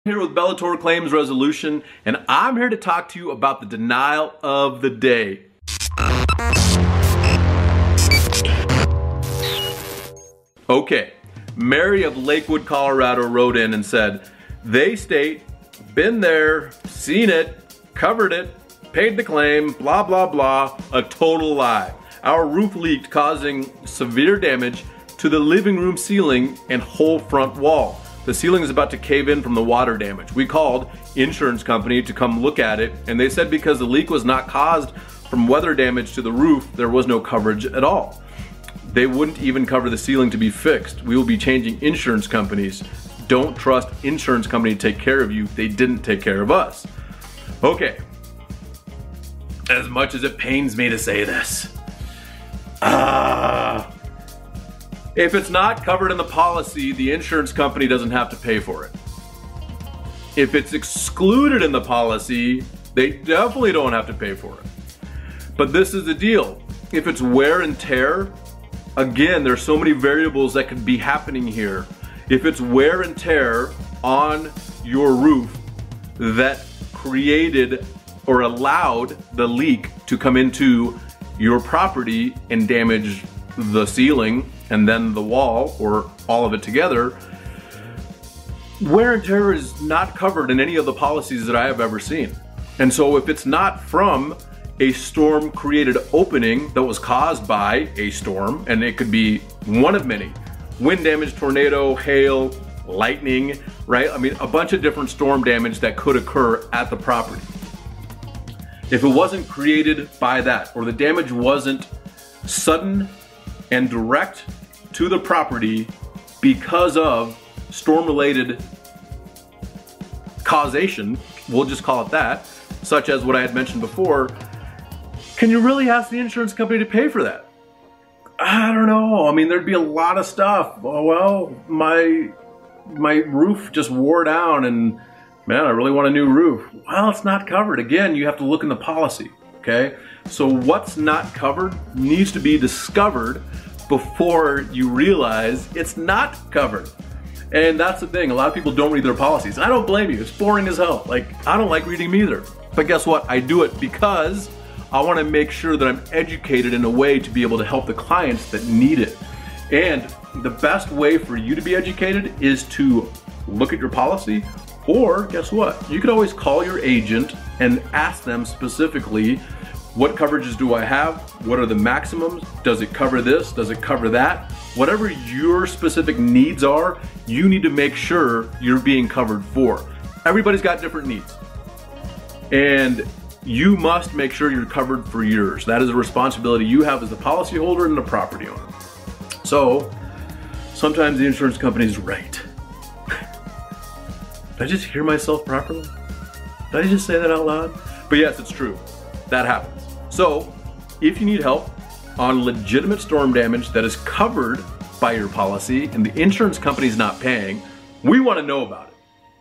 Here with Bellator Claims Resolution, and I'm here to talk to you about the denial of the day. Okay, Mary of Lakewood, Colorado wrote in and said, they state, been there, seen it, covered it, paid the claim, blah, blah, blah, a total lie. Our roof leaked, causing severe damage to the living room ceiling and whole front wall. The ceiling is about to cave in from the water damage. We called insurance company to come look at it, and they said because the leak was not caused from weather damage to the roof, there was no coverage at all. They wouldn't even cover the ceiling to be fixed. We will be changing insurance companies. Don't trust insurance company to take care of you. They didn't take care of us. Okay. As much as it pains me to say this. If it's not covered in the policy, the insurance company doesn't have to pay for it. If it's excluded in the policy, they definitely don't have to pay for it. But this is the deal. If it's wear and tear, again, there's so many variables that could be happening here. If it's wear and tear on your roof that created or allowed the leak to come into your property and damage the ceiling and then the wall, or all of it together, wear and tear is not covered in any of the policies that I have ever seen. And so if it's not from a storm created opening that was caused by a storm, and it could be one of many, wind damage, tornado, hail, lightning, right? I mean, a bunch of different storm damage that could occur at the property. If it wasn't created by that, or the damage wasn't sudden and direct to the property because of storm-related causation, we'll just call it that, such as what I had mentioned before, can you really ask the insurance company to pay for that? I don't know. I mean, there'd be a lot of stuff. Oh, well, my roof just wore down and man, I really want a new roof. Well, it's not covered. Again, you have to look in the policy, okay? So what's not covered needs to be discovered before you realize it's not covered. And that's the thing, a lot of people don't read their policies. I don't blame you, it's boring as hell. Like, I don't like reading them either. But guess what? I do it because I want to make sure that I'm educated in a way to be able to help the clients that need it. And the best way for you to be educated is to look at your policy, or guess what? You could always call your agent and ask them specifically, what coverages do I have? What are the maximums? Does it cover this? Does it cover that? Whatever your specific needs are, you need to make sure you're being covered for. Everybody's got different needs. And you must make sure you're covered for yours. That is a responsibility you have as the policyholder and the property owner. So, sometimes the insurance company is right. Did I just hear myself properly? Did I just say that out loud? But yes, it's true. That happens. So, if you need help on legitimate storm damage that is covered by your policy and the insurance company's not paying, we want to know about it.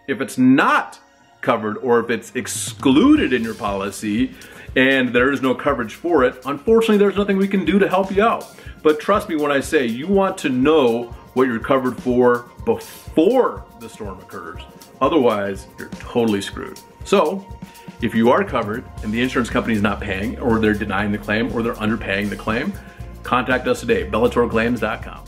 If it's not covered or if it's excluded in your policy and there is no coverage for it, unfortunately there's nothing we can do to help you out. But trust me when I say you want to know what you're covered for before the storm occurs. Otherwise, you're totally screwed. So, if you are covered and the insurance company is not paying, or they're denying the claim, or they're underpaying the claim, contact us today, bellatorclaims.com.